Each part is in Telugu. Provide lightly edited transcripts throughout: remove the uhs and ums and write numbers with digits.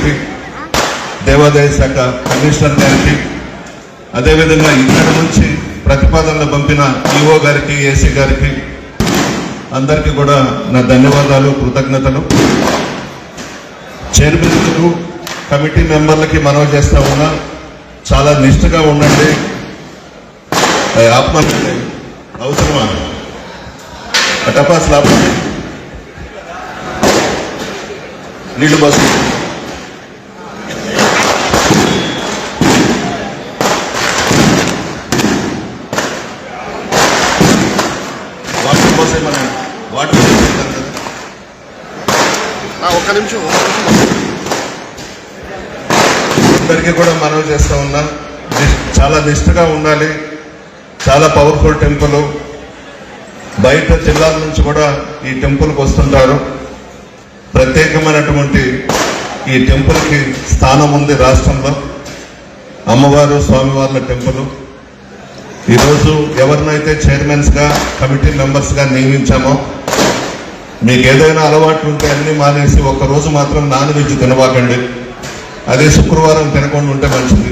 గారికి, దేవాదాయ శాఖ కమిషనర్ గారికి, అదేవిధంగా ఇక్కడ నుంచి ప్రతిపాదనలు పంపిన ఈఓ గారికి, ఏసీ గారికి అందరికీ కూడా నా ధన్యవాదాలు, కృతజ్ఞతలు. చైర్మన్లకు, కమిటీ మెంబర్లకి మనవి చేస్తా ఉన్నా, చాలా నిష్ఠగా ఉండండి. ఆత్మహత్య అవసరమా? టపాస్ లాభం నీళ్లు బస్సు వాటర్ బస్సు మన వాటర్ ఒక్క నిమిషం అందరికీ కూడా మనవి చేస్తా ఉన్నా, చాలా నిష్ఠగా ఉండాలి. చాలా పవర్ఫుల్ టెంపుల్, బయట జిల్లాల నుంచి కూడా ఈ టెంపుల్కి వస్తుంటారు. ప్రత్యేకమైనటువంటి ఈ టెంపుల్కి స్థానం ఉంది రాష్ట్రంలో. అమ్మవారు, స్వామివార్ల టెంపుల్. ఈరోజు ఎవరినైతే చైర్మన్స్గా, కమిటీ మెంబర్స్గా నియమించామో, మీకు ఏదైనా అలవాట్లు ఉంటే అన్నీ మానేసి ఒక్కరోజు మాత్రం నాన్ వెజ్ తినబాకండి. అదే శుక్రవారం తినకుండా ఉంటే మంచిది.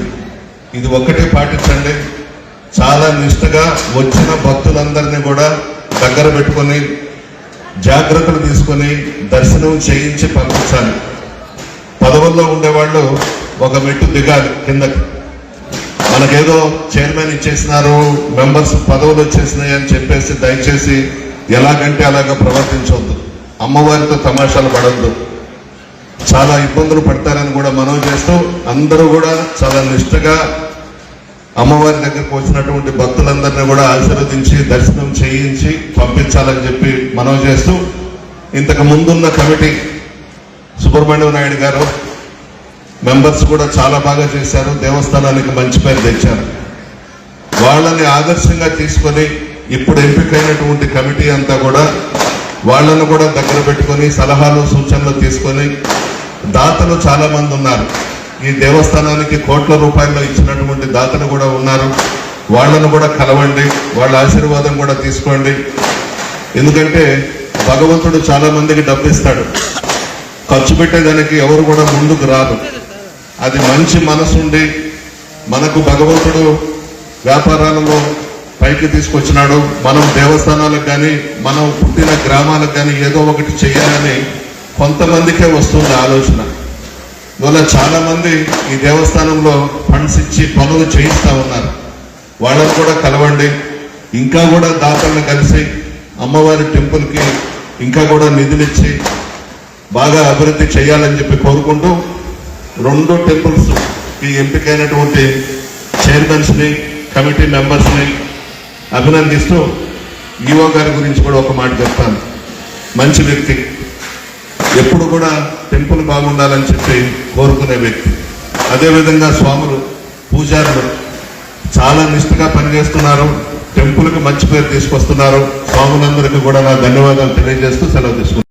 ఇది ఒక్కటే పాటించండి. చాలా నిష్ఠగా వచ్చిన భక్తులందరినీ కూడా దగ్గర పెట్టుకొని జాగ్రత్తలు తీసుకొని దర్శనం చేయించి పంపించాలి. పదవుల్లో ఉండేవాళ్ళు ఒక మెట్టు దిగాలి కిందకి. మనకేదో చైర్మన్ ఇచ్చేసినారు, మెంబర్స్ పదవులు వచ్చేసినాయి అని చెప్పేసి దయచేసి ఎలాగంటే అలాగా ప్రవర్తించవద్దు. అమ్మవారితో తమాషాలు పడద్దు. చాలా ఇబ్బందులు పడతారని కూడా మనవి చేస్తూ, అందరూ కూడా చాలా నిష్ఠగా అమ్మవారి దగ్గరకు వచ్చినటువంటి భక్తులందరినీ కూడా ఆశీర్వదించి దర్శనం చేయించి పంపించాలని చెప్పి మనవి చేస్తూ, ఇంతకు ముందున్న కమిటీ సుబ్రహ్మణ్యం నాయుడు గారు, మెంబర్స్ కూడా చాలా బాగా చేశారు. దేవస్థానానికి మంచి పేరు తెచ్చారు. వాళ్ళని ఆదర్శంగా తీసుకొని ఇప్పుడు ఎంపికైనటువంటి కమిటీ అంతా కూడా వాళ్ళను కూడా దగ్గర పెట్టుకొని సలహాలు, సూచనలు తీసుకొని, దాతలు చాలా మంది ఉన్నారు. ఈ దేవస్థానానికి కోట్ల రూపాయలు ఇచ్చినటువంటి దాతలు కూడా ఉన్నారు. వాళ్ళను కూడా కలవండి, వాళ్ళ ఆశీర్వాదం కూడా తీసుకోండి. ఎందుకంటే భగవంతుడు చాలా మందికి డబ్బు ఇస్తాడు, ఖర్చు పెట్టేదానికి ఎవరు కూడా ముందుకు రారు. అది మంచి మనసుండి మనకు భగవంతుడు వ్యాపారాలలో పైకి తీసుకొచ్చినాడు. మనం దేవస్థానాలకు కానీ, మనం పుట్టిన గ్రామాలకు కానీ ఏదో ఒకటి చేయాలని కొంతమందికే వస్తుంది ఆలోచన. ఇవాళ చాలా మంది ఈ దేవస్థానంలో ఫండ్స్ ఇచ్చి పనులు చేయిస్తా ఉన్నారు. వాళ్ళని కూడా కలవండి. ఇంకా కూడా దాతలను కలిసి అమ్మవారి టెంపుల్కి ఇంకా కూడా నిధులు ఇచ్చి బాగా అభివృద్ధి చేయాలని చెప్పి కోరుకుంటూ, 2 టెంపుల్స్ ఈ ఎంపికైనటువంటి చైర్మన్స్ని, కమిటీ మెంబర్స్ని అభినందిస్తూ, ఈఓ గారి గురించి కూడా ఒక మాట చెప్తాను. మంచి వ్యక్తి, ఎప్పుడు కూడా టెంపుల్ బాగుండాలని చెప్పి కోరుకునే వ్యక్తి. అదేవిధంగా స్వాములు, పూజారులు చాలా నిష్ఠగా పనిచేస్తున్నారు. టెంపుల్కి మంచి పేరు తీసుకొస్తున్నారు. స్వాములందరికీ కూడా నా ధన్యవాదాలు తెలియజేస్తూ సెలవు తీసుకుంటున్నాను.